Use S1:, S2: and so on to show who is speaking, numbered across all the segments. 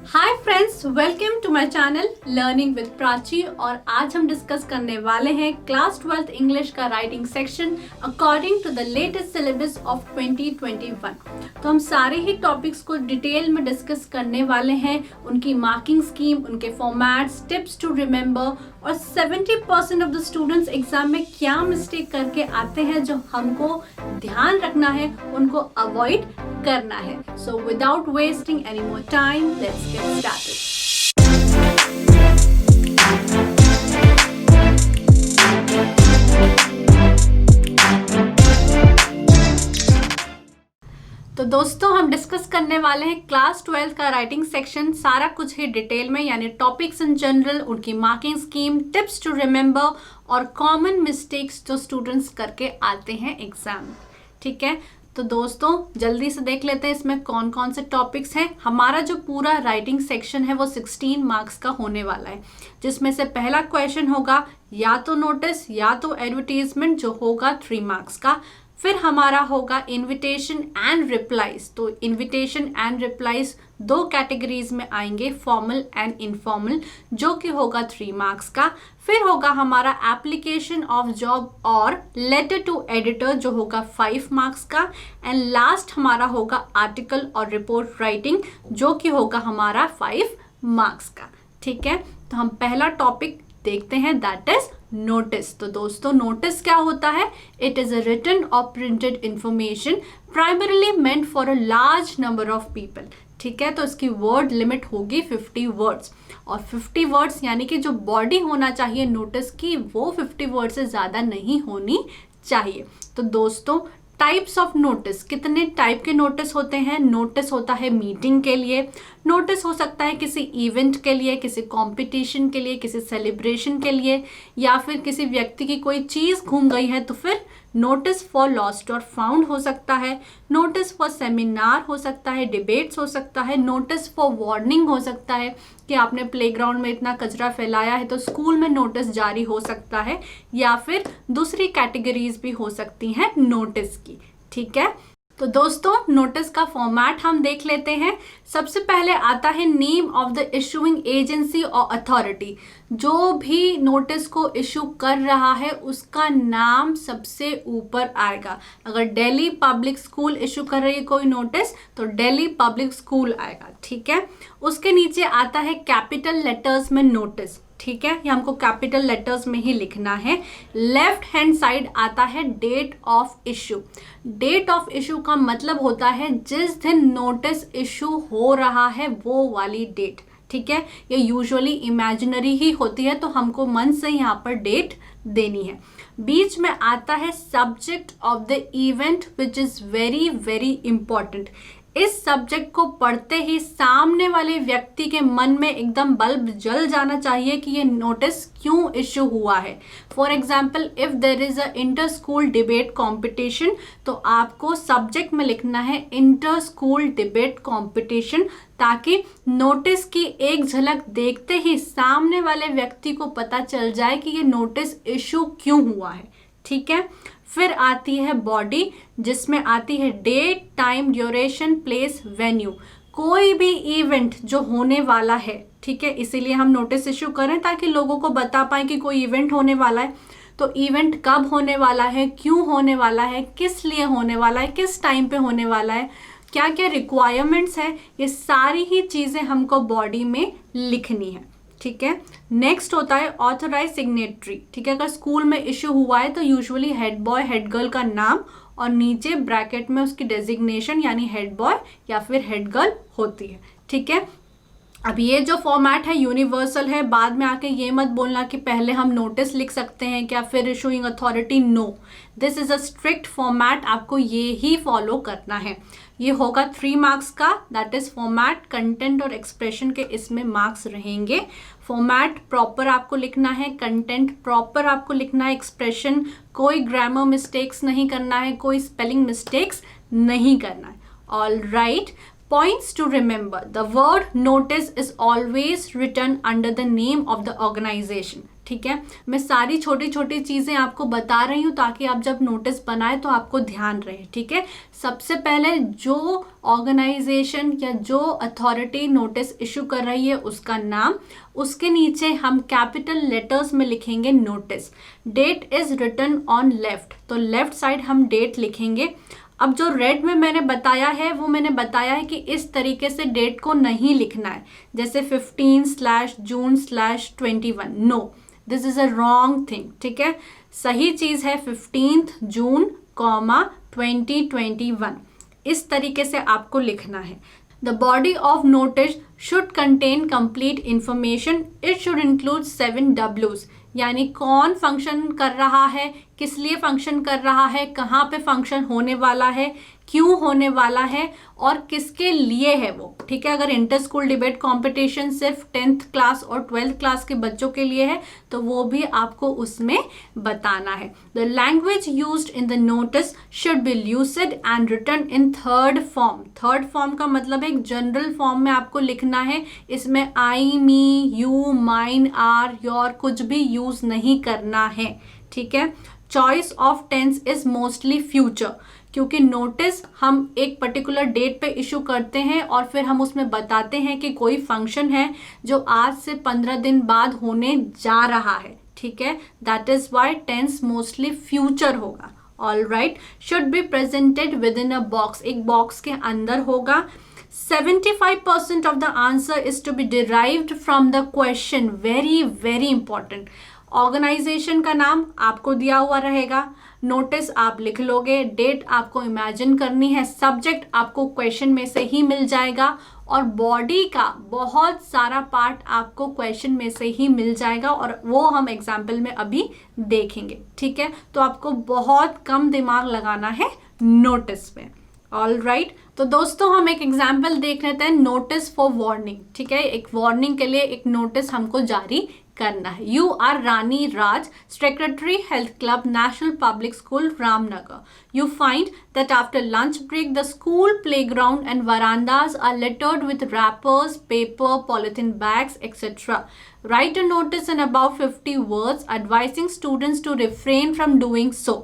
S1: Hi friends, welcome to my channel learning with Prachi. और आज हम डिस्कस करने वाले हैं क्लास 12th इंग्लिश का writing section according to the latest syllabus of 2021। तो हम सारे ही टॉपिक्स को डिटेल में डिस्कस करने वाले हैं, उनकी मार्किंग स्कीम, उनके फॉर्मेट्स, टिप्स टू रिमेंबर और 70% ऑफ द स्टूडेंट्स एग्जाम में क्या मिस्टेक करके आते हैं जो हमको ध्यान रखना है, उनको अवॉइड करना है। So without wasting any more time, let's get started. तो दोस्तों, हम डिस्कस करने वाले हैं क्लास 12 का राइटिंग सेक्शन, सारा कुछ ही डिटेल में, यानी टॉपिक्स इन जनरल, उनकी marking scheme, tips to remember और कॉमन मिस्टेक्स जो स्टूडेंट्स करके आते हैं एग्जाम में। ठीक है, तो दोस्तों जल्दी से देख लेते हैं इसमें कौन कौन से टॉपिक्स हैं। हमारा जो पूरा राइटिंग सेक्शन है वो 16 मार्क्स का होने वाला है, जिसमें से पहला क्वेश्चन होगा या तो नोटिस या तो एडवर्टीजमेंट, जो होगा 3 मार्क्स का। फिर हमारा होगा इनविटेशन एंड रिप्लाईज। तो इनविटेशन एंड रिप्लाईज 2 कैटेगरीज में आएंगे, फॉर्मल एंड इनफॉर्मल, जो कि होगा 3 मार्क्स का। फिर होगा हमारा एप्लीकेशन ऑफ जॉब और लेटर टू एडिटर, जो होगा 5 मार्क्स का। एंड लास्ट हमारा होगा आर्टिकल और रिपोर्ट राइटिंग, जो कि होगा हमारा 5 मार्क्स का। ठीक है, तो हम पहला टॉपिक देखते हैं, दैट इज नोटिस। तो दोस्तों, नोटिस क्या होता है? इट इज अ रिटन और printed information primarily meant for a large number of people. ठीक है, तो इसकी वर्ड लिमिट होगी 50 वर्ड्स, और 50 वर्ड्स यानी कि जो बॉडी होना चाहिए नोटिस की, वो 50 वर्ड से ज़्यादा नहीं होनी चाहिए। तो दोस्तों, टाइप्स ऑफ नोटिस, कितने टाइप के नोटिस होते हैं? नोटिस होता है मीटिंग के लिए, नोटिस हो सकता है किसी इवेंट के लिए, किसी कंपटीशन के लिए, किसी सेलिब्रेशन के लिए, या फिर किसी व्यक्ति की कोई चीज़ घूम गई है तो फिर नोटिस फॉर लॉस्ट और फाउंड हो सकता है, नोटिस फॉर सेमिनार हो सकता है, डिबेट्स हो सकता है, नोटिस फॉर वार्निंग हो सकता है कि आपने प्लेग्राउंड में इतना कचरा फैलाया है तो स्कूल में नोटिस जारी हो सकता है, या फिर दूसरी कैटेगरीज भी हो सकती हैं नोटिस की। ठीक है, तो दोस्तों नोटिस का फॉर्मेट हम देख लेते हैं। सबसे पहले आता है name of the issuing agency और अथॉरिटी। जो भी नोटिस को इशू कर रहा है उसका नाम सबसे ऊपर आएगा। अगर दिल्ली पब्लिक स्कूल इशू कर रही है कोई नोटिस तो दिल्ली पब्लिक स्कूल आएगा। ठीक है, उसके नीचे आता है कैपिटल लेटर्स में नोटिस। ठीक है, ये हमको कैपिटल लेटर्स में ही लिखना है। लेफ्ट हैंड साइड आता है date of issue. Date of issue का मतलब होता है जिस दिन नोटिस इशू हो रहा है वो वाली डेट। ठीक है, ये यूजुअली इमेजिनरी ही होती है, तो हमको मन से यहाँ पर डेट देनी है। बीच में आता है subject of the event which is very very important. इस सब्जेक्ट को पढ़ते ही सामने वाले व्यक्ति के मन में एकदम बल्ब जल जाना चाहिए कि ये नोटिस क्यों इशू हुआ है। For example, if there is a inter school debate competition, तो आपको सब्जेक्ट में लिखना है इंटर स्कूल डिबेट कॉम्पिटिशन, ताकि नोटिस की एक झलक देखते ही सामने वाले व्यक्ति को पता चल जाए कि ये नोटिस इशू क्यों हुआ है। ठीक है, फिर आती है बॉडी, जिसमें आती है date, time, duration, place, venue. कोई भी इवेंट जो होने वाला है, ठीक है, इसीलिए हम नोटिस इशू करें ताकि लोगों को बता पाएं कि कोई इवेंट होने वाला है। तो इवेंट कब होने वाला है, क्यों होने वाला है, किस लिए होने वाला है, किस टाइम पे होने वाला है, क्या क्या रिक्वायरमेंट्स है, ये सारी ही चीज़ें हमको बॉडी में लिखनी है। ठीक है, नेक्स्ट होता है ऑथराइज सिग्नेटरी। ठीक है, अगर स्कूल में इशू हुआ है तो usually head boy head girl का नाम और नीचे ब्रैकेट में उसकी डेजिग्नेशन यानी हेड बॉय या फिर हेड गर्ल होती है। ठीक है, अब ये जो फॉर्मेट है यूनिवर्सल है। बाद में आके ये मत बोलना कि पहले हम नोटिस लिख सकते हैं क्या फिर issuing authority, no, this is a strict format, आपको ये ही फॉलो करना है। ये होगा 3 मार्क्स का, दैट इज फॉर्मेट, कंटेंट और एक्सप्रेशन के इसमें मार्क्स रहेंगे। फॉर्मेट प्रॉपर आपको लिखना है, कंटेंट प्रॉपर आपको लिखना है, एक्सप्रेशन कोई ग्रामर मिस्टेक्स नहीं करना है, कोई स्पेलिंग मिस्टेक्स नहीं करना है। All right, points to remember, the word notice is always written under the name of the organization. ठीक है, मैं सारी छोटी छोटी चीज़ें आपको बता रही हूँ ताकि आप जब नोटिस बनाए तो आपको ध्यान रहे। ठीक है, सबसे पहले जो ऑर्गेनाइजेशन या जो अथॉरिटी नोटिस इशू कर रही है उसका नाम, उसके नीचे हम कैपिटल लेटर्स में लिखेंगे notice. Date is written on left, तो लेफ्ट साइड हम डेट लिखेंगे। अब जो रेड में मैंने बताया है वो मैंने बताया है कि इस तरीके से डेट को नहीं लिखना है, जैसे 15/June/21। No, this is a wrong thing. ठीक है, सही चीज है 15th June, 2021। इस तरीके से आपको लिखना है। The body of notice should contain complete information. It should include 7 W's, यानी कौन फंक्शन कर रहा है, किस लिए फंक्शन कर रहा है, कहाँ पे फंक्शन होने वाला है, क्यों होने वाला है और किसके लिए है वो। ठीक है, अगर इंटर स्कूल डिबेट कंपटीशन सिर्फ 10th क्लास और 12th क्लास के बच्चों के लिए है तो वो भी आपको उसमें बताना है। The language used in the notice should be lucid and written in third form. Third form का मतलब एक जनरल फॉर्म में आपको लिखना है। इसमें I, me, you, mine, our, your कुछ भी यूज नहीं करना है। ठीक है, choice of tense is mostly future, क्योंकि नोटिस हम एक पर्टिकुलर डेट पे इशू करते हैं और फिर हम उसमें बताते हैं कि कोई फंक्शन है जो आज से 15 दिन बाद होने जा रहा है। ठीक है, that is why tense mostly future होगा। All right, should be presented with in a box, एक बॉक्स के अंदर होगा। 75% of the answer is to be derived from the question. Very very important. Organisation का नाम आपको दिया हुआ रहेगा, नोटिस आप लिख लोगे, डेट आपको इमेजिन करनी है, सब्जेक्ट आपको क्वेश्चन में से ही मिल जाएगा और बॉडी का बहुत सारा पार्ट आपको क्वेश्चन में से ही मिल जाएगा और वो हम एग्जाम्पल में अभी देखेंगे। ठीक है, तो आपको बहुत कम दिमाग लगाना है नोटिस में। ऑल राइट, तो दोस्तों हम एक एग्जाम्पल देख लेते हैं, नोटिस फॉर वार्निंग। ठीक है, एक वार्निंग के लिए एक नोटिस हमको जारी करना है। You are Rani Raj, secretary health club, national public school, Ramnagar. You find that after lunch break, the school playground and verandas are littered with wrappers, paper, polythene bags, etc. Write a notice in about 50 words advising students to refrain from doing so.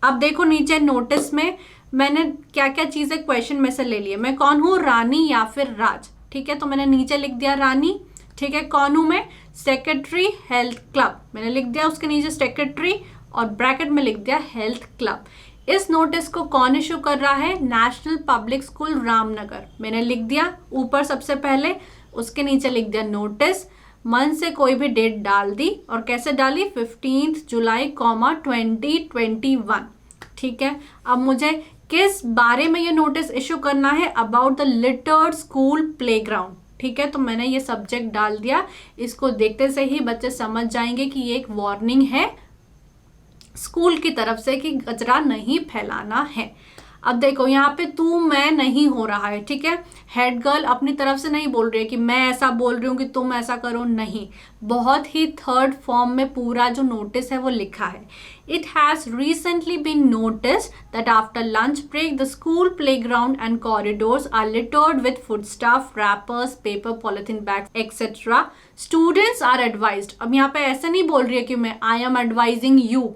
S1: अब देखो नीचे notice में मैंने क्या क्या चीजें question में से ले ली है। मैं कौन हूँ, रानी या फिर राज। ठीक है, तो मैंने नीचे लिख दिया रानी। ठीक है, कौन हूं मैं, सेक्रेटरी हेल्थ क्लब, मैंने लिख दिया उसके नीचे सेक्रेटरी और ब्रैकेट में लिख दिया हेल्थ क्लब। इस नोटिस को कौन इशू कर रहा है, नेशनल पब्लिक स्कूल रामनगर, मैंने लिख दिया ऊपर सबसे पहले, उसके नीचे लिख दिया नोटिस, मन से कोई भी डेट डाल दी और कैसे डाली, 15 जुलाई, 2021। ठीक है, अब मुझे किस बारे में ये नोटिस इशू करना है, about the littered school playground. ठीक है, तो मैंने ये सब्जेक्ट डाल दिया। इसको देखते से ही बच्चे समझ जाएंगे कि ये एक वार्निंग है स्कूल की तरफ से कि कचरा नहीं फैलाना है। अब देखो यहाँ पे तू मैं नहीं हो रहा है। ठीक है, हेड गर्ल अपनी तरफ से नहीं बोल रही है कि मैं ऐसा बोल रही हूँ कि तुम ऐसा करो, नहीं, बहुत ही थर्ड फॉर्म में पूरा जो नोटिस है वो लिखा है। It has recently been noticed that after lunch break, the school playground and corridors are littered with foodstuff, wrappers, paper, polythene bags, etc. Students are advised. अब यहाँ पे ऐसे नहीं बोल रही है कि मैं I am advising you,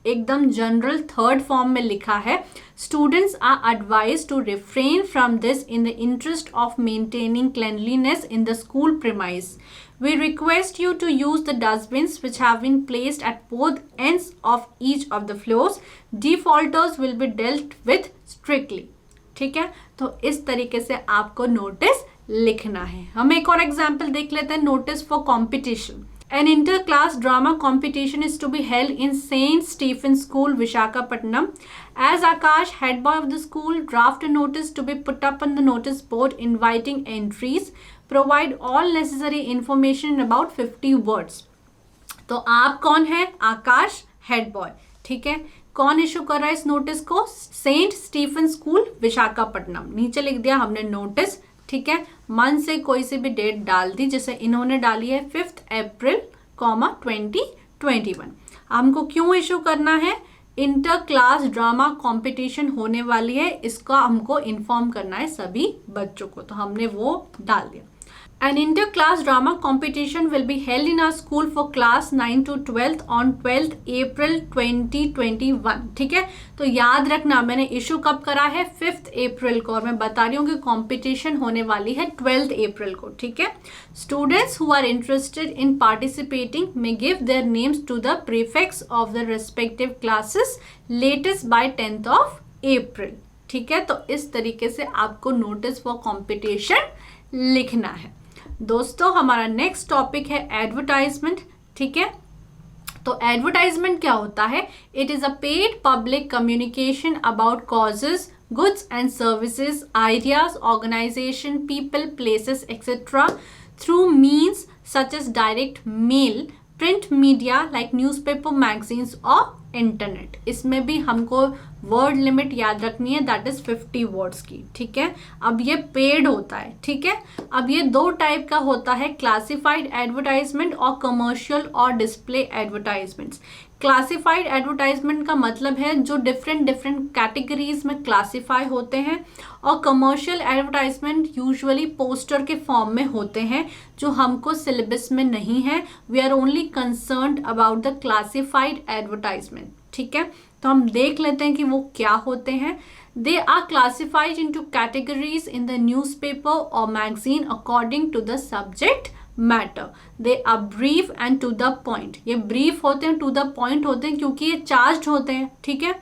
S1: एकदम जनरल थर्ड फॉर्म में लिखा है। Students are advised to refrain from this in the interest of maintaining cleanliness in the school premise. We request you to use the dustbins which have been placed at both ends of each of the floors. Defaulters will be dealt with strictly. ठीक है, तो इस तरीके से आपको notice लिखना है। हम एक और एग्जाम्पल देख लेते हैं, notice for competition. An inter-class drama competition is to be held in St. Stephen's School, Visakhapatnam. As Akash, head boy of the school, draft a notice to be put up on the notice board inviting entries. Provide all necessary information in about 50 words. तो आप कौन है, आकाश head boy. ठीक है, कौन issue कर रहा है इस नोटिस को, सेंट स्टीफन स्कूल विशाखापट्टनम। नीचे लिख दिया हमने नोटिस। ठीक है, मन से कोई से भी डेट डाल दी, जैसे इन्होंने डाली है 5 अप्रैल, 2021। हमको क्यों इशू करना है, इंटर क्लास ड्रामा कंपटीशन होने वाली है, इसका हमको इन्फॉर्म करना है सभी बच्चों को, तो हमने वो डाल दिया। An inter-class drama competition will be held in our school for class 9 to 12th on 12th April 2021. ठीक है, तो याद रखना मैंने इशू कब करा है, 5th अप्रैल को, और मैं बता रही हूँ कि कंपटीशन होने वाली है 12th अप्रैल को. ठीक है, students who are interested in participating may give their names to the prefix of the respective classes latest by 10th of April. ठीक है, तो इस तरीके से आपको नोटिस फॉर कॉम्पिटिशन लिखना है. दोस्तों हमारा नेक्स्ट टॉपिक है एडवर्टाइजमेंट. ठीक है, तो एडवर्टाइजमेंट क्या होता है? It is a paid public communication about causes, goods and services, ideas, organisation, people, places etcetera through means such as direct mail, print media like newspaper, magazines और internet. इसमें भी हमको वर्ड लिमिट याद रखनी है, दैट इज 50 वर्ड्स की. ठीक है, अब ये पेड होता है. ठीक है, अब ये दो टाइप का होता है, क्लासिफाइड एडवर्टाइजमेंट और कमर्शियल और डिस्प्ले एडवर्टाइजमेंट्स. क्लासिफाइड एडवर्टाइजमेंट का मतलब है जो डिफरेंट कैटेगरीज में क्लासिफाई होते हैं, और कमर्शियल एडवर्टाइजमेंट यूजुअली पोस्टर के फॉर्म में होते हैं जो हमको सिलेबस में नहीं है. We are only concerned about the classified advertisement. ठीक है, तो हम देख लेते हैं कि वो क्या होते हैं. They are classified into categories in the newspaper और magazine according to the subject matter. They are brief and to the point. ये ब्रीफ होते हैं, टू द पॉइंट होते हैं, क्योंकि ये चार्ज होते हैं. ठीक है,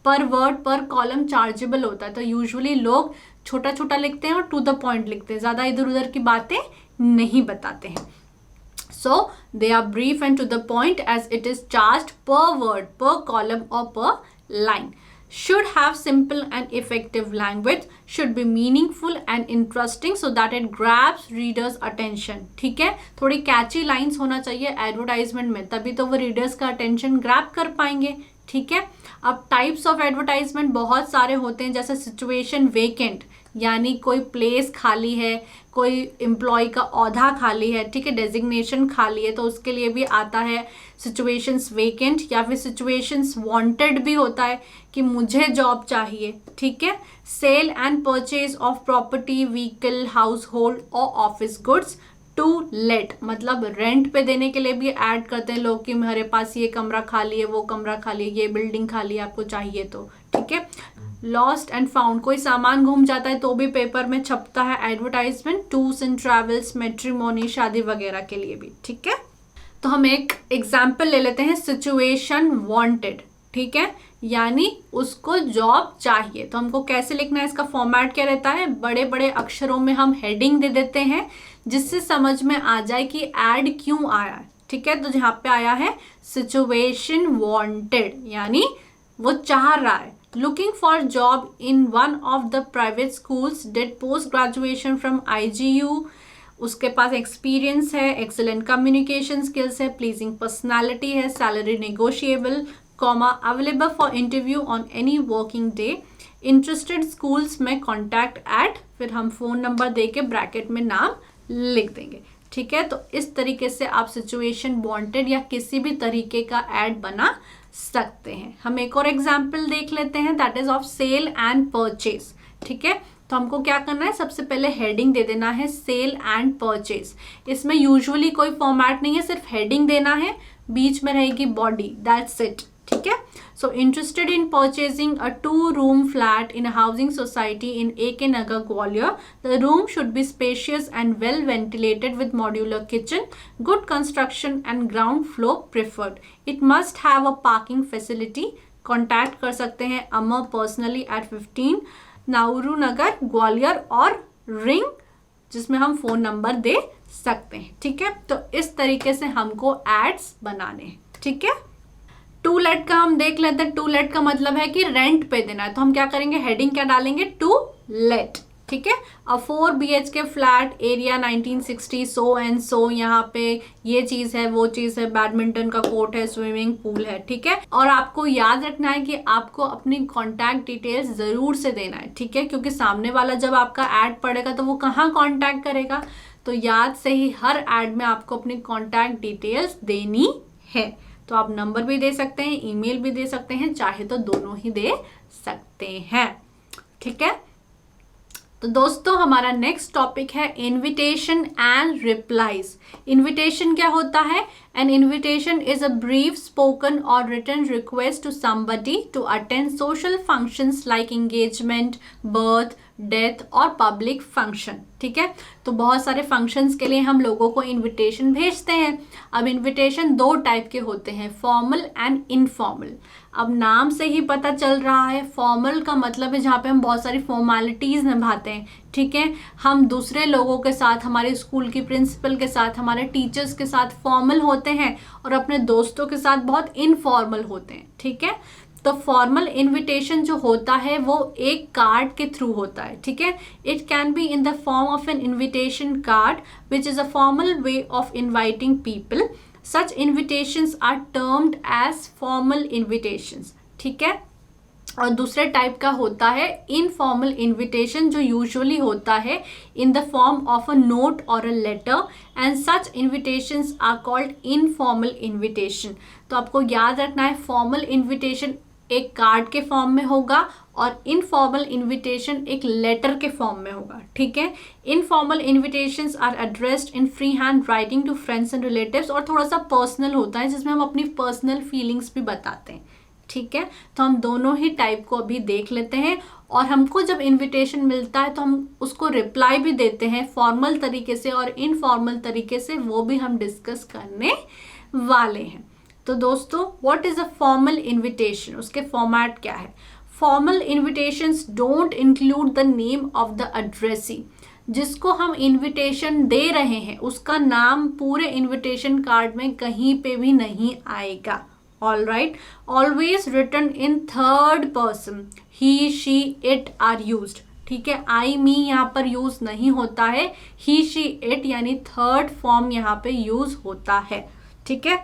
S1: पर वर्ड पर कॉलम चार्जेबल होता है, तो यूजुअली लोग छोटा छोटा लिखते हैं और टू द पॉइंट लिखते हैं, ज़्यादा इधर उधर की बातें नहीं बताते हैं. So they are brief and to the point as it is charged per word, per column or per line. Should have simple and effective language, should be meaningful and interesting so that it grabs readers attention. ठीक है, थोड़ी catchy lines होना चाहिए advertisement में, तभी तो वो readers का अटेंशन ग्रैब कर पाएंगे. ठीक है, अब टाइप्स ऑफ एडवर्टाइजमेंट बहुत सारे होते हैं, जैसे सिचुएशन वेकेंट, यानी कोई प्लेस खाली है, कोई एम्प्लॉय का औहदा खाली है. ठीक है, डेजिग्नेशन खाली है, तो उसके लिए भी आता है सिचुएशंस वेकेंट. या फिर सिचुएशंस वांटेड भी होता है कि मुझे जॉब चाहिए. ठीक है, sale and purchase of property, vehicle, household और ऑफिस गुड्स. टू लेट मतलब रेंट पे देने के लिए भी ऐड करते हैं लोग कि मेरे पास ये कमरा खाली है, वो कमरा खाली है, ये बिल्डिंग खाली है, आपको चाहिए तो. ठीक है, लॉस्ट एंड फाउंड, कोई सामान घूम जाता है तो भी पेपर में छपता है advertisement. Tours and travels, matrimony, शादी वगैरह के लिए भी. ठीक है, तो हम एक एग्जाम्पल ले लेते हैं, सिचुएशन वांटेड. ठीक है, यानी उसको जॉब चाहिए, तो हमको कैसे लिखना है, इसका फॉर्मेट क्या रहता है, बड़े बड़े अक्षरों में हम हेडिंग दे देते हैं जिससे समझ में आ जाए कि ऐड क्यों आया है. ठीक है, तो यहाँ पे आया है सिचुएशन वांटेड, यानी वो चाह रहा है. Looking for job in one of the private schools, did post graduation from IGU. उसके पास एक्सपीरियंस है, एक्सेलेंट कम्युनिकेशन स्किल्स है, प्लीजिंग पर्सनालिटी है, salary negotiable, comma available for interview on any working day. Interested schools में contact at, फिर हम phone number दे के bracket में नाम लिख देंगे. ठीक है, तो इस तरीके से आप सिचुएशन वांटेड या किसी भी तरीके का ऐड बना सकते हैं. हम एक और एग्जाम्पल देख लेते हैं, that is of sale and purchase. ठीक है, तो हमको क्या करना है, सबसे पहले हेडिंग दे देना है सेल एंड परचेज. इसमें यूजुअली कोई फॉर्मेट नहीं है, सिर्फ हेडिंग देना है, बीच में रहेगी बॉडी, दैट्स इट. ठीक है, so interested in purchasing a 2-room flat in a housing society in AK Nagar, Gwalior. The room should be spacious and well ventilated with modular kitchen, good construction and ground floor preferred. It must have a parking facility. Contact कर सकते हैं अमर personally at 15 Nauru नगर, ग्वालियर, और ring जिसमें हम phone number दे सकते हैं. ठीक है, तो इस तरीके से हमको एड्स बनाने हैं. ठीक है, टू लेट का हम देख लेते हैं. टू लेट का मतलब है कि रेंट पे देना है, तो हम क्या करेंगे, हेडिंग क्या डालेंगे, टू लेट. ठीक है, a 4 BHK flat, area 1960, so and so. यहाँ पे ये चीज़ है, वो चीज़ है, बैडमिंटन का कोर्ट है, स्विमिंग पूल है. ठीक है, और आपको याद रखना है कि आपको अपनी कॉन्टैक्ट डिटेल्स ज़रूर से देना है. ठीक है, क्योंकि सामने वाला जब आपका ऐड पढ़ेगा तो वो कहाँ कॉन्टैक्ट करेगा, तो याद से ही हर ऐड में आपको अपनी कॉन्टैक्ट डिटेल्स देनी है. तो आप नंबर भी दे सकते हैं, ईमेल भी दे सकते हैं, चाहे तो दोनों ही दे सकते हैं. ठीक है, तो दोस्तों हमारा नेक्स्ट टॉपिक है इनविटेशन एंड रिप्लाईज। इनविटेशन क्या होता है? An invitation is a brief spoken or written request to somebody to attend social functions like engagement, birth, death और पब्लिक फंक्शन। ठीक है, तो बहुत सारे फंक्शंस के लिए हम लोगों को इनविटेशन भेजते हैं। अब इनविटेशन दो टाइप के होते हैं, फॉर्मल एंड इनफॉर्मल। अब नाम से ही पता चल रहा है, फॉर्मल का मतलब है जहाँ पे हम बहुत सारी फॉर्मेलिटीज़ निभाते हैं। ठीक है, हम दूसरे लोगों के साथ, हमारे स्कूल की प्रिंसिपल के साथ, हमारे टीचर्स के साथ फॉर्मल होते हैं और अपने दोस्तों के साथ बहुत इनफॉर्मल होते हैं। ठीक है, तो फॉर्मल इनविटेशन जो होता है वो एक कार्ड के थ्रू होता है। ठीक है, it can be in the form of N invitation card which is a formal way of inviting people. Such invitations are termed as formal invitations। ठीक है, और दूसरे टाइप का होता है इनफॉर्मल इनविटेशन जो यूजुअली होता है in the form of a note or a letter, and such invitations are called informal invitation. तो आपको याद रखना है, फॉर्मल इनविटेशन एक कार्ड के फॉर्म में होगा और इनफॉर्मल इनविटेशन एक लेटर के फॉर्म में होगा। ठीक है, informal invitations are addressed in free hand writing to friends and relatives, और थोड़ा सा पर्सनल होता है जिसमें हम अपनी पर्सनल फीलिंग्स भी बताते हैं। ठीक है, तो हम दोनों ही टाइप को अभी देख लेते हैं, और हमको जब इनविटेशन मिलता है तो हम उसको रिप्लाई भी देते हैं फॉर्मल तरीके से और इनफॉर्मल तरीके से, वो भी हम डिस्कस करने वाले हैं। तो दोस्तों, what is a formal invitation, उसके फॉर्मेट क्या है? Formal invitations don't include the name of the addressee. जिसको हम इनविटेशन दे रहे हैं उसका नाम पूरे इनविटेशन कार्ड में कहीं पे भी नहीं आएगा। All right, always written in third person, he, she, it are used. ठीक है, आई, मी यहाँ पर यूज नहीं होता है, ही, शी, इट यानी थर्ड फॉर्म यहाँ पे यूज होता है। ठीक है,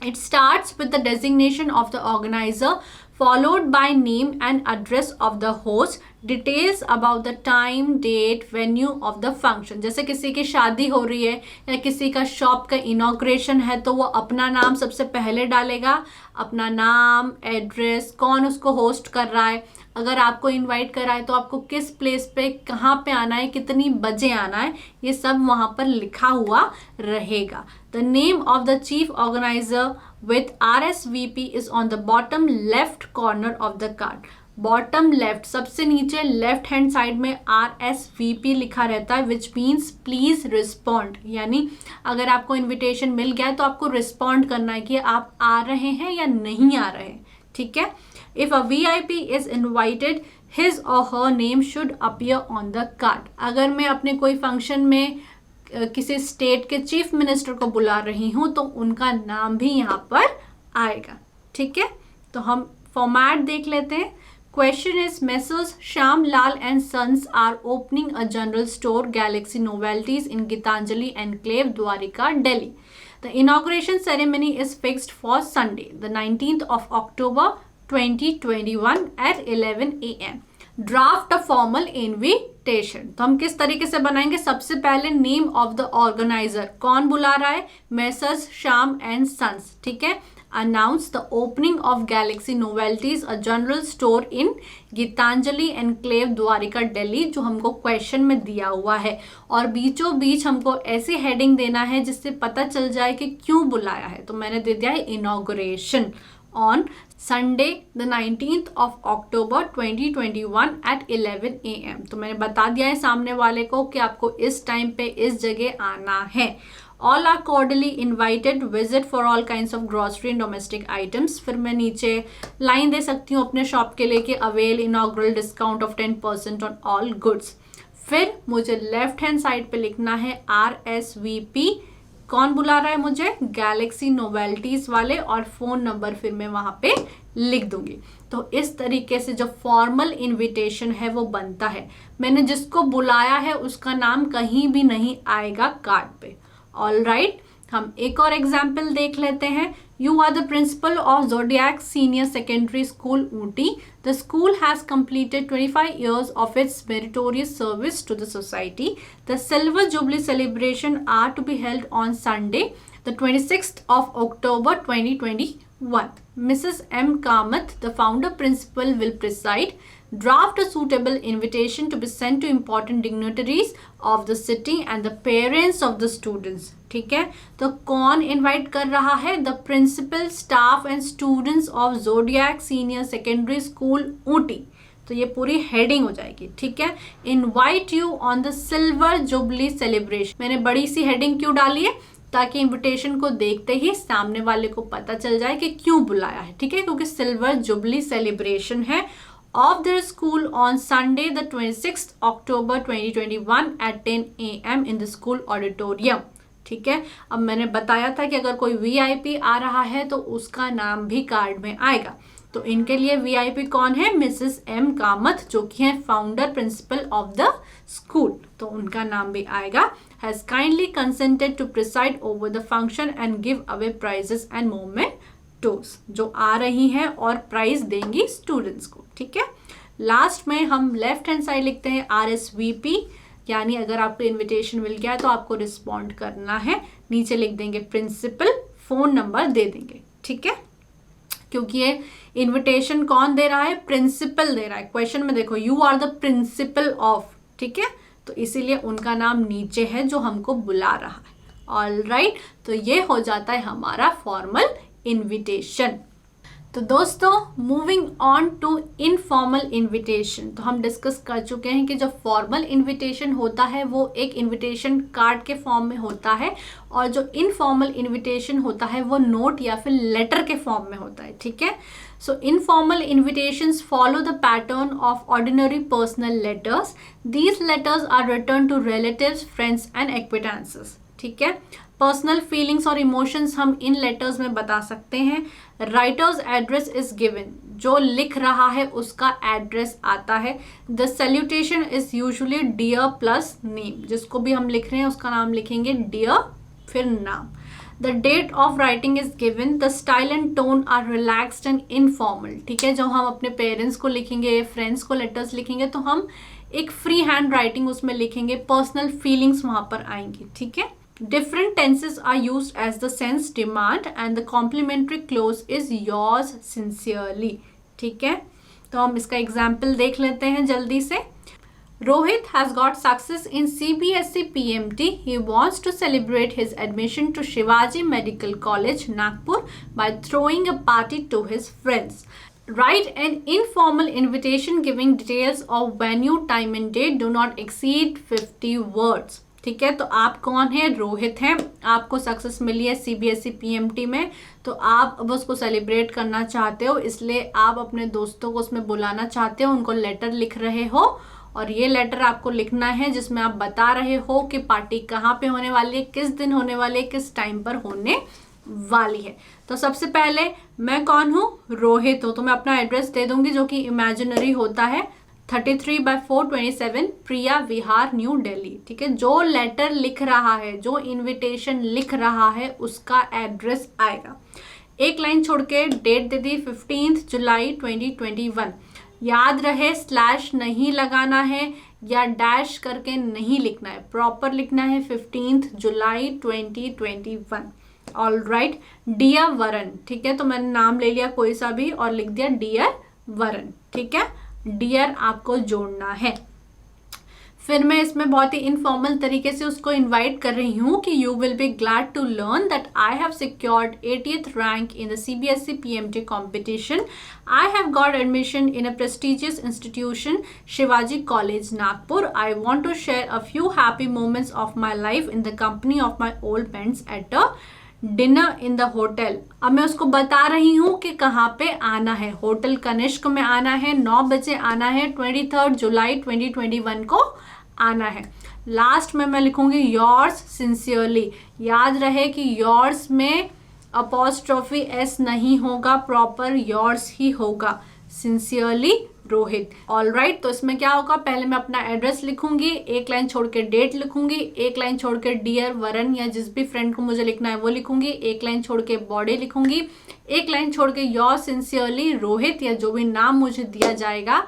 S1: it starts with the designation of the organizer followed by name and address of the host, details about the time, date, venue of the function। जैसे किसी की शादी हो रही है या किसी का शॉप का इनॉग्रेशन है तो वो अपना नाम सबसे पहले डालेगा, अपना नाम, एड्रेस, कौन उसको होस्ट कर रहा है, अगर आपको इनवाइट करा है तो आपको किस प्लेस पे, कहाँ पे आना है, कितनी बजे आना है, ये सब वहाँ पर लिखा हुआ रहेगा। The name of the chief organiser with RSVP is on the bottom left corner of the card। Bottom left, सबसे नीचे लेफ्ट हैंड साइड में RSVP लिखा रहता है, विच मीन्स प्लीज रिस्पॉन्ड। यानी अगर आपको इन्विटेशन मिल गया है तो आपको रिस्पॉन्ड करना है कि आप आ रहे हैं या नहीं आ रहे हैं। ठीक है, if a VIP is invited his or her name should appear on the card. अगर मैं अपने कोई फंक्शन में किसी स्टेट के चीफ मिनिस्टर को बुला रही हूँ तो उनका नाम भी यहाँ पर आएगा। ठीक है, तो हम फॉर्मेट देख लेते हैं। Question is, Messrs Shyam Lal and Sons are opening a general store Galaxy Novelties in Geetanjali enclave, Dwarka, Delhi. The inauguration ceremony is fixed for Sunday the 19th of October 2021 at 11 AM। Draft a formal invitation. तो हम किस तरीके से बनाएंगे? सबसे पहले name of the organiser, कौन बुला रहा है? Messrs Shyam and Sons. ठीक है, announce the opening of Galaxy Novelties a general store in Geetanjali enclave, Dwarka, Delhi, जो हमको क्वेश्चन में दिया हुआ है। और बीचों बीच हमको ऐसी हेडिंग देना है जिससे पता चल जाए कि क्यों बुलाया है। तो मैंने दे दिया है inauguration on Sunday the 19th of October 2021 at 11 AM। तो मैंने बता दिया है सामने वाले को कि आपको इस टाइम पे इस जगह आना है। All are cordially invited, visit for all kinds of grocery and domestic items। फिर मैं नीचे लाइन दे सकती हूँ अपने शॉप के लिए कि avail inaugural discount of 10% on all goods। फिर मुझे लेफ्ट हैंड साइड पे लिखना है RSVP, कौन बुला रहा है मुझे? गैलेक्सी नोवेल्टीज वाले, और फोन नंबर फिर मैं वहां पे लिख दूंगी। तो इस तरीके से जो फॉर्मल इनविटेशन है वो बनता है। मैंने जिसको बुलाया है उसका नाम कहीं भी नहीं आएगा कार्ड पे। ऑल राइट, हम एक और एग्जाम्पल देख लेते हैं। You are the principal of zodiac senior secondary school, Ooty. The school has completed 25 years of its meritorious service to the society. The Silver Jubilee celebration are to be held on Sunday, the 26th of October 2021. Mrs. M. Kamath, the founder principal, will preside. Draft a suitable invitation to be sent to important dignitaries of the city and the parents of the students. ठीक है, तो कौन invite कर रहा है? The principal, staff and students of zodiac senior secondary school Ooty. तो ये पूरी हेडिंग हो जाएगी. ठीक है, invite you on the silver jubilee celebration. मैंने बड़ी सी हेडिंग क्यों डाली है? ताकि इनविटेशन को देखते ही सामने वाले को पता चल जाए कि क्यों बुलाया है. ठीक है, क्योंकि सिल्वर जुबली सेलिब्रेशन है of their school on Sunday the 26th October 2021 at 10 AM in the school auditorium. ठीक है, अब मैंने बताया था कि अगर कोई VIP आ रहा है तो उसका नाम भी कार्ड में आएगा. तो इनके लिए VIP कौन है? मिसेस M कामत, जो कि है founder principle of the school. तो उनका नाम भी आएगा. Has kindly consented to preside over the function and give away prizes and mementos. जो आ रही हैं और प्राइज देंगी स्टूडेंट्स को. ठीक है, लास्ट में हम लेफ्ट हैंड साइड लिखते हैं RSVP, यानी अगर आपको इनविटेशन मिल गया है तो आपको रिस्पॉन्ड करना है. नीचे लिख देंगे प्रिंसिपल, फोन नंबर दे देंगे. ठीक है, क्योंकि ये इनविटेशन कौन दे रहा है? प्रिंसिपल दे रहा है. क्वेश्चन में देखो, you are the principal of. ठीक है, तो इसीलिए उनका नाम नीचे है जो हमको बुला रहा है. ऑलराइट, तो ये हो जाता है हमारा फॉर्मल इनविटेशन. तो दोस्तों, moving on to informal invitation, तो हम डिस्कस कर चुके हैं कि जो फॉर्मल इनविटेशन होता है वो एक इनविटेशन कार्ड के फॉर्म में होता है, और जो इनफॉर्मल इनविटेशन होता है वो नोट या फिर लेटर के फॉर्म में होता है. ठीक है, so informal invitations follow the pattern of ordinary personal letters. These letters are written to relatives, friends and acquaintances. ठीक है, पर्सनल फीलिंग्स और इमोशंस हम इन लेटर्स में बता सकते हैं. राइटर्स एड्रेस इज गिवन, जो लिख रहा है उसका एड्रेस आता है. The salutation is usually dear plus name, जिसको भी हम लिख रहे हैं उसका नाम लिखेंगे डियर फिर नाम. The date of writing is given. The style and tone are relaxed and informal. ठीक है, जो हम अपने पेरेंट्स को लिखेंगे, फ्रेंड्स को लेटर्स लिखेंगे तो हम एक फ्री हैंड राइटिंग उसमें लिखेंगे, पर्सनल फीलिंग्स वहां पर आएंगी. ठीक है, different tenses are used as the sense demand and the complementary clause is yours sincerely. ठीक है, तो हम इसका एग्जाम्पल देख लेते हैं जल्दी से. Rohit has got success in CBSE PMT. He wants to celebrate his admission to Shivaji Medical College, Nagpur by throwing a party to his friends. Write an informal invitation giving details of venue, time and date. Do not exceed 50 words. ठीक है, तो आप कौन है? रोहित हैं. आपको success मिली है CBSE PMT में, तो आप अब उसको सेलिब्रेट करना चाहते हो, इसलिए आप अपने दोस्तों को उसमें बुलाना चाहते हो, उनको लेटर लिख रहे हो. और ये लेटर आपको लिखना है जिसमें आप बता रहे हो कि पार्टी कहाँ पे होने वाली है, किस दिन होने वाली है, किस टाइम पर होने वाली है. तो सबसे पहले मैं कौन हूँ? रोहित हूँ. तो मैं अपना एड्रेस दे दूंगी जो कि इमेजिनरी होता है. 33/427 प्रिया विहार, न्यू दिल्ली. ठीक है, जो लेटर लिख रहा है, जो इनविटेशन लिख रहा है, उसका एड्रेस आएगा. एक लाइन छोड़ के डेट दे दी 15 जुलाई 2021. याद रहे स्लैश नहीं लगाना है या डैश करके नहीं लिखना है, प्रॉपर लिखना है 15 जुलाई 2021. All right, dear Varun. ठीक है, तो मैंने नाम ले लिया कोई सा भी और लिख दिया डियर वरुण. ठीक है, डियर आपको जोड़ना है. फिर मैं इसमें बहुत ही इनफॉर्मल तरीके से उसको इनवाइट कर रही हूँ कि you will be glad to learn that I have secured 80th rank in the CBSE PMT competition. I have got admission in a prestigious institution, Shivaji College, Nagpur. I want to share a few happy moments of my life in the company of my old friends at a dinner in the hotel. अब मैं उसको बता रही हूँ कि कहाँ पे आना है. होटल कनिष्क में आना है, 9 बजे आना है, 23 जुलाई 2021 को आना है. लास्ट में मैं लिखूंगी योर्स सिंसियरली. याद रहे कि योर्स में अपॉस्ट्रोफी S नहीं होगा, प्रॉपर योर्स ही होगा. सिंसियरली रोहित. ऑल राइट, तो इसमें क्या होगा? पहले मैं अपना एड्रेस लिखूंगी, एक लाइन छोड़ के डेट लिखूंगी, एक लाइन छोड़ के डियर वरुण या जिस भी फ्रेंड को मुझे लिखना है वो लिखूंगी, एक लाइन छोड़ के बॉडी लिखूंगी, एक लाइन छोड़ के योर सिंसियरली रोहित या जो भी नाम मुझे दिया जाएगा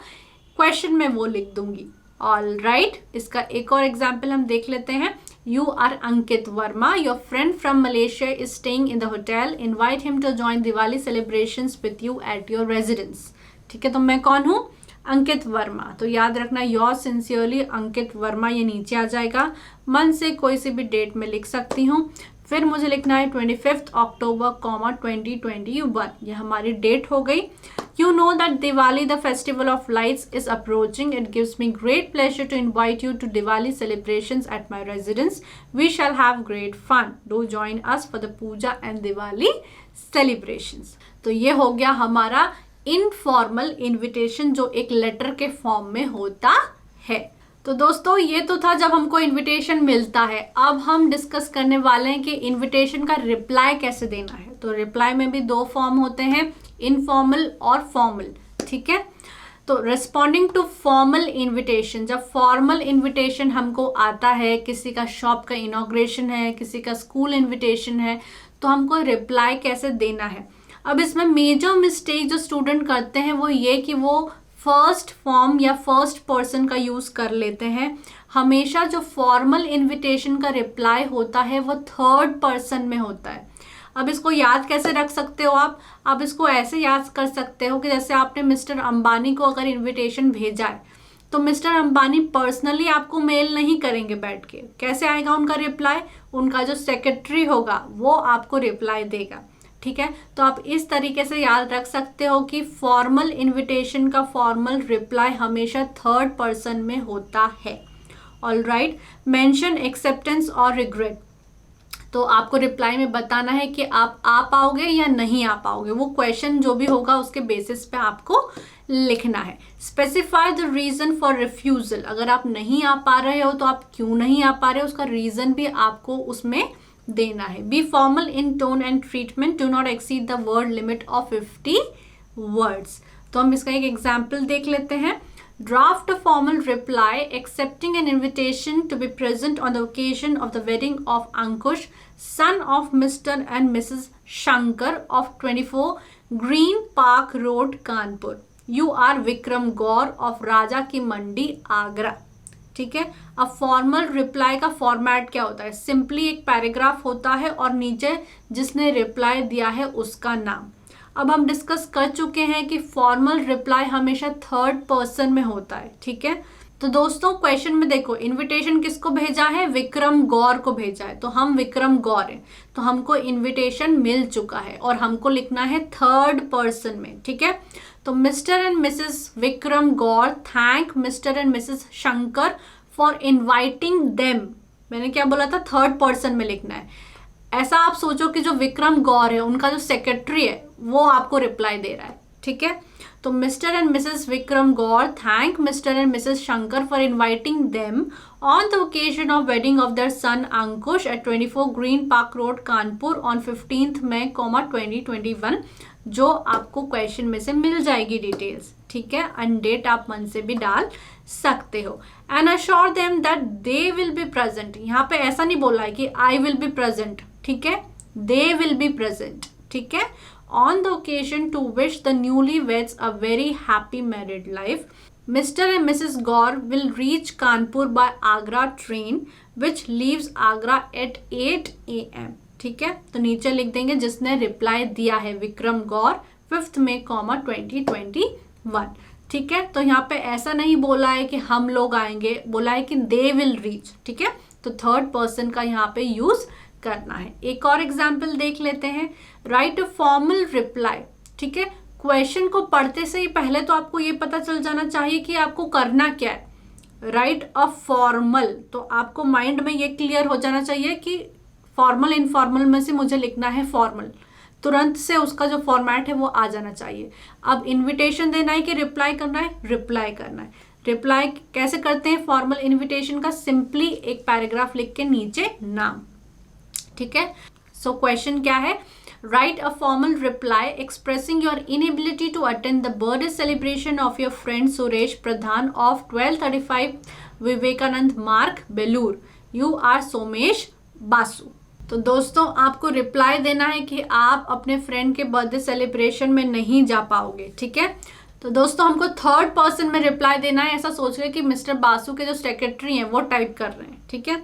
S1: क्वेश्चन में वो लिख दूंगी. ऑल राइट, इसका एक और एग्जाम्पल हम देख लेते हैं. You are Ankit Verma. Your friend from Malaysia is staying in the hotel. Invite him to join Diwali celebrations with you at your residence. ठीक है, तो मैं कौन हूँ? अंकित वर्मा, तो याद रखना योर सिंसियरली अंकित वर्मा, ये नीचे आ जाएगा। मन से कोई सी भी डेट में लिख सकती हूँ। फिर मुझे लिखना है 25 अक्टूबर 2021, ये हमारी डेट हो गई। You know that Diwali, the festival of lights, is approaching. It gives me great pleasure to invite you to Diwali celebrations at my residence. We shall have great fun. Do join us for the Puja and Diwali celebrations. तो ये हो गया हमारा informal invitation जो एक letter के form में होता है। तो दोस्तों ये तो था जब हमको इनविटेशन मिलता है। अब हम डिस्कस करने वाले हैं कि इनविटेशन का रिप्लाई कैसे देना है। तो रिप्लाई में भी दो फॉर्म होते हैं, इनफॉर्मल और फॉर्मल, ठीक है। तो रिस्पॉन्डिंग टू फॉर्मल इनविटेशन, जब फॉर्मल इनविटेशन हमको आता है, किसी का शॉप का इनॉग्रेशन है, किसी का स्कूल इनविटेशन है, तो हमको रिप्लाई कैसे देना है। अब इसमें मेजर मिस्टेक जो स्टूडेंट करते हैं वो ये कि वो फर्स्ट फॉर्म या फर्स्ट पर्सन का यूज़ कर लेते हैं। हमेशा जो फॉर्मल इनविटेशन का रिप्लाई होता है वो थर्ड पर्सन में होता है। अब इसको याद कैसे रख सकते हो आप इसको ऐसे याद कर सकते हो कि जैसे आपने मिस्टर अंबानी को अगर इनविटेशन भेजा है तो मिस्टर अंबानी पर्सनली आपको मेल नहीं करेंगे बैठ के। कैसे आएगा उनका रिप्लाई? उनका जो सेक्रेटरी होगा वो आपको रिप्लाई देगा, ठीक है। तो आप इस तरीके से याद रख सकते हो कि फॉर्मल इनविटेशन का फॉर्मल रिप्लाई हमेशा थर्ड पर्सन में होता है। ऑलराइट, मेंशन एक्सेप्टेंस और रिग्रेट, तो आपको रिप्लाई में बताना है कि आप आ पाओगे या नहीं आ पाओगे। वो क्वेश्चन जो भी होगा उसके बेसिस पे आपको लिखना है। Specify the reason for refusal, अगर आप नहीं आ पा रहे हो तो आप क्यों नहीं आ पा रहे हो उसका रीजन भी आपको उसमें देना है। B formal in tone and treatment, do not exceed the word limit of 50 words. तो हम इसका एक एग्जाम्पल देख लेते हैं। Draft a formal reply accepting an invitation to be present on the occasion of the wedding of Ankush, son of Mr. and Mrs. Shankar of 24 Green Park Road, Kanpur. You are Vikram Gaur of Raja की मंडी, आगरा, ठीक है। अब formal reply का format क्या होता है? Simply एक paragraph होता है और नीचे जिसने रिप्लाई दिया है उसका नाम। अब हम डिस्कस कर चुके हैं कि फॉर्मल रिप्लाई हमेशा थर्ड पर्सन में होता है, ठीक है। तो दोस्तों क्वेश्चन में देखो, इनविटेशन किसको भेजा है? विक्रम गौर को भेजा है, तो हम विक्रम गौर हैं, तो हमको इनविटेशन मिल चुका है और हमको लिखना है थर्ड पर्सन में, ठीक है। तो mister and missus Vikram Gaur thank mister and missus Shankar for inviting them. मैंने क्या बोला था? थर्ड पर्सन में लिखना है। ऐसा आप सोचो कि जो विक्रम गौर है उनका जो सेक्रेटरी है वो आपको रिप्लाई दे रहा है, ठीक है। तो mister and missus Vikram Gaur thank mister and missus Shankar for inviting them on the occasion of wedding of their son Ankush at 24 green park road, Kanpur on 15 मई 2021, जो आपको क्वेश्चन में से मिल जाएगी डिटेल्स, ठीक है। एंड डेट आप मन से भी डाल सकते हो। And assure them that they will be present, यहाँ पे ऐसा नहीं बोला है कि आई विल बी प्रेजेंट, ठीक है, दे विल बी प्रेजेंट, ठीक है, on the occasion to wish the newly weds a very happy married life. Mister and missus Gaur will reach Kanpur by Agra train which leaves Agra at 8 AM, ठीक है। तो नीचे लिख देंगे जिसने रिप्लाई दिया है विक्रम गौर 5 मई 2021, ठीक है। तो यहाँ पे ऐसा नहीं बोला है कि हम लोग आएंगे, बोला है कि दे विल रीच, ठीक है। तो थर्ड पर्सन का यहाँ पे यूज करना है। एक और एग्जाम्पल देख लेते हैं। राइट अ फॉर्मल रिप्लाई, ठीक है। क्वेश्चन को पढ़ते से ही पहले तो आपको ये पता चल जाना चाहिए कि आपको करना क्या है। राइट अ फॉर्मल, तो आपको माइंड में ये क्लियर हो जाना चाहिए कि फॉर्मल इनफॉर्मल में से मुझे लिखना है फॉर्मल, तुरंत से उसका जो फॉर्मेट है वो आ जाना चाहिए। अब इनविटेशन देना है कि रिप्लाई करना है? रिप्लाई करना है। रिप्लाई कैसे करते हैं फॉर्मल इनविटेशन का? सिंपली एक पैराग्राफ लिख के नीचे नाम, ठीक है। सो क्वेश्चन क्या है? Write a formal reply expressing your inability to attend the birthday celebration of your friend Suresh Pradhan of 1235 Vivekananda Marg, Belur. You are Somesh Basu. तो दोस्तों आपको रिप्लाई देना है कि आप अपने फ्रेंड के बर्थडे सेलिब्रेशन में नहीं जा पाओगे, ठीक है। तो दोस्तों हमको थर्ड पर्सन में रिप्लाई देना है। ऐसा सोच रहे कि मिस्टर बासु के जो सेक्रेटरी हैं वो टाइप कर रहे हैं, ठीक है।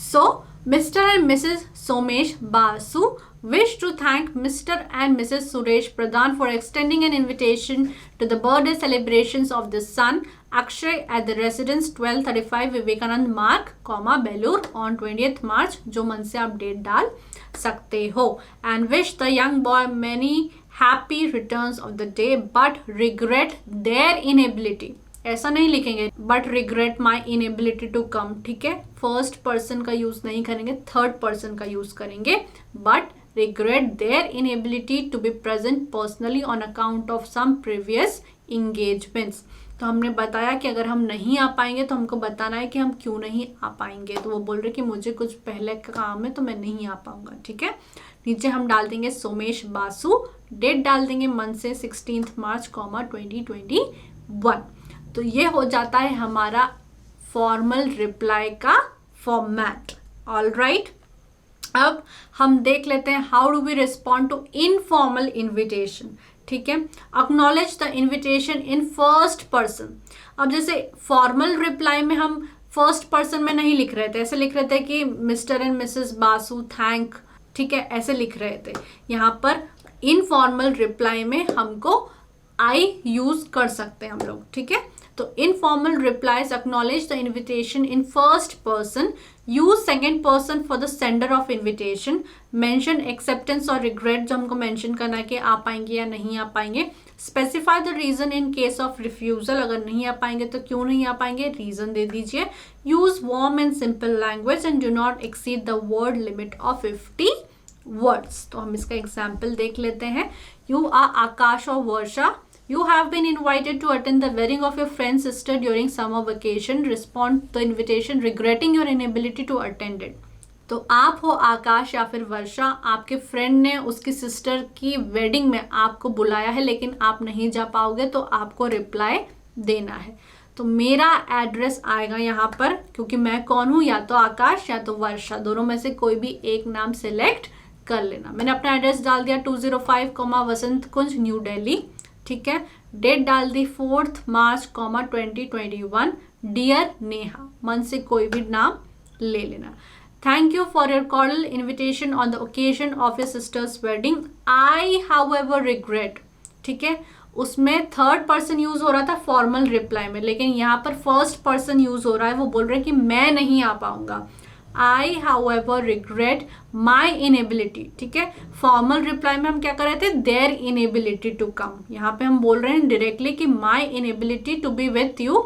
S1: सो Mr. and Mrs. Somesh Basu wish to thank Mr. and Mrs. Suresh Pradhan for extending an invitation to the birthday celebrations of the son Akshay at the residence 1235 Vivekanand Marg, Belur on 20th March. जो मन से आप date डाल सकते हो. And wish the young boy many happy returns of the day but regret their inability. ऐसा नहीं लिखेंगे but regret my inability to come. ठीक है, फर्स्ट पर्सन का यूज नहीं करेंगे, थर्ड पर्सन का यूज करेंगे. But regret their inability to be present personally on account of some previous engagements. तो हमने बताया कि अगर हम नहीं आ पाएंगे तो हमको बताना है कि हम क्यों नहीं आ पाएंगे. तो वो बोल रहे कि मुझे कुछ पहले का काम है तो मैं नहीं आ पाऊंगा. ठीक है, नीचे हम डाल देंगे सोमेश बासु, डेट डाल देंगे मंथ से 16 मार्च 2021. तो ये हो जाता है हमारा फॉर्मल रिप्लाई का फॉर्मेट. ऑल राइट, अब हम देख लेते हैं how do we respond to informal invitation. ठीक है, acknowledge the invitation in first person. अब जैसे फॉर्मल रिप्लाई में हम फर्स्ट पर्सन में नहीं लिख रहे थे, ऐसे लिख रहे थे कि mister and Mrs Basu thank. ठीक है, ऐसे लिख रहे थे. यहाँ पर इनफॉर्मल रिप्लाई में हमको आई यूज कर सकते हैं हम लोग. ठीक है, तो informal replies acknowledge the invitation in first person, use second person for the sender of invitation, mention acceptance और रिग्रेट जो हमको मेंशन करना है कि आ पाएंगे या नहीं आ पाएंगे. Specify the reason in case of refusal, अगर नहीं आ पाएंगे तो क्यों नहीं आ पाएंगे, रीजन दे दीजिए. Use warm and simple language and do not exceed the word limit of 50 words. तो हम इसका एग्जाम्पल देख लेते हैं. यू आर आकाश और वर्षा. You have been invited to attend the wedding of your friend's sister during summer vacation. Respond to the invitation regretting your inability to attend it. तो आप हो आकाश या फिर वर्षा, आपके फ्रेंड ने उसकी सिस्टर की वेडिंग में आपको बुलाया है लेकिन आप नहीं जा पाओगे, तो आपको रिप्लाई देना है. तो मेरा एड्रेस आएगा यहाँ पर, क्योंकि मैं कौन हूँ, या तो आकाश या तो वर्षा, दोनों में से कोई भी एक नाम सेलेक्ट कर लेना. मैंने अपना एड्रेस डाल दिया 205 वसंत कुंज न्यू दिल्ली. ठीक है, डेट डाल दी 4 मार्च 2021. डियर नेहा, मन से कोई भी नाम ले लेना. Thank you for your cordial invitation on the occasion of your sisters wedding. I however regret. ठीक है, उसमें थर्ड पर्सन यूज हो रहा था फॉर्मल रिप्लाई में, लेकिन यहाँ पर फर्स्ट पर्सन यूज हो रहा है. वो बोल रहे हैं कि मैं नहीं आ पाऊंगा. I however regret my inability. ठीक है, फॉर्मल रिप्लाई में हम क्या कर रहे थे, their inability to come. यहाँ पे हम बोल रहे हैं डायरेक्टली कि my inability to be with you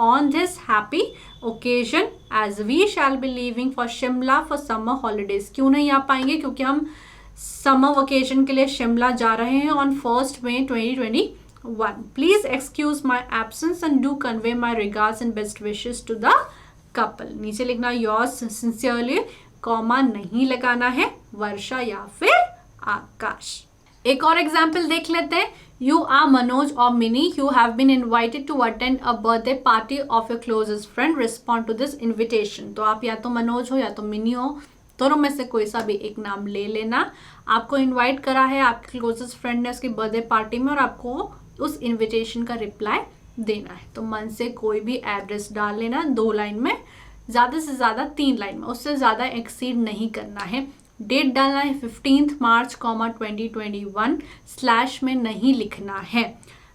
S1: on this happy occasion as we shall be leaving for Shimla for summer holidays. क्यों नहीं आ पाएंगे, क्योंकि हम समर वेकेशन के लिए शिमला जा रहे हैं on 1st May 2021. Please excuse my absence and do convey my regards and best wishes to the couple. नीचे लिखना योर्स सिंसियरली, कॉमा नहीं लगाना है, वर्षा या फिर आकाश. एक और एग्जाम्पल देख लेते हैं. यू आर मनोज और Mini. You have been invited to attend a birthday party of your closest friend. Respond to this invitation. तो आप या तो मनोज हो या तो मिनी हो, दोनों में से कोई सा भी एक नाम ले लेना. आपको इन्वाइट करा है आपके क्लोजेस्ट फ्रेंड ने उसकी बर्थडे पार्टी में, और आपको उस इन्विटेशन का रिप्लाई देना है. तो मन से कोई भी एड्रेस डाल लेना, 2 लाइन में, ज़्यादा से ज़्यादा 3 लाइन में, उससे ज़्यादा एक्सीड नहीं करना है. डेट डालना है 15 मार्च 2021. स्लैश में नहीं लिखना है.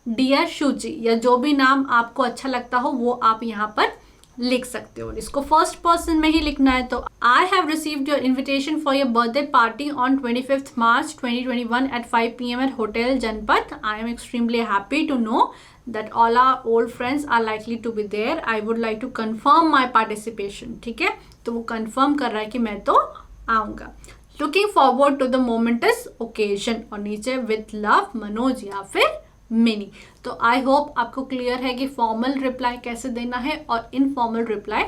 S1: डियर शुचि, या जो भी नाम आपको अच्छा लगता हो वो आप यहाँ पर लिख सकते हो. इसको फर्स्ट पर्सन में ही लिखना है. तो I have received your invitation for your birthday party on 25 मार्च 2021 at 5 PM at hotel Janpath. I am extremely happy to know that all our old friends are likely to be there. I would like to confirm my participation. ठीक है, तो वो confirm कर रहा है कि मैं तो आऊँगा. Looking forward to the momentous occasion. और नीचे with love मनोज या फिर मिनी. तो आई होप आपको क्लियर है कि फॉर्मल रिप्लाई कैसे देना है और इनफॉर्मल रिप्लाई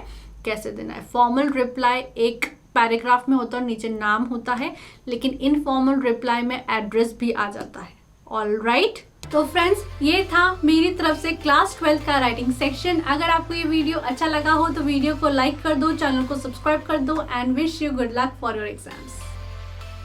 S1: कैसे देना है. फॉर्मल रिप्लाई एक पैराग्राफ में होता है और नीचे नाम होता है, लेकिन इनफॉर्मल रिप्लाई में एड्रेस भी आ जाता है. ऑल राइट, तो फ्रेंड्स ये था मेरी तरफ से क्लास 12 का राइटिंग सेक्शन. अगर आपको ये वीडियो अच्छा लगा हो तो वीडियो को लाइक कर दो, चैनल को सब्सक्राइब कर दो, and wish you good luck for your exams.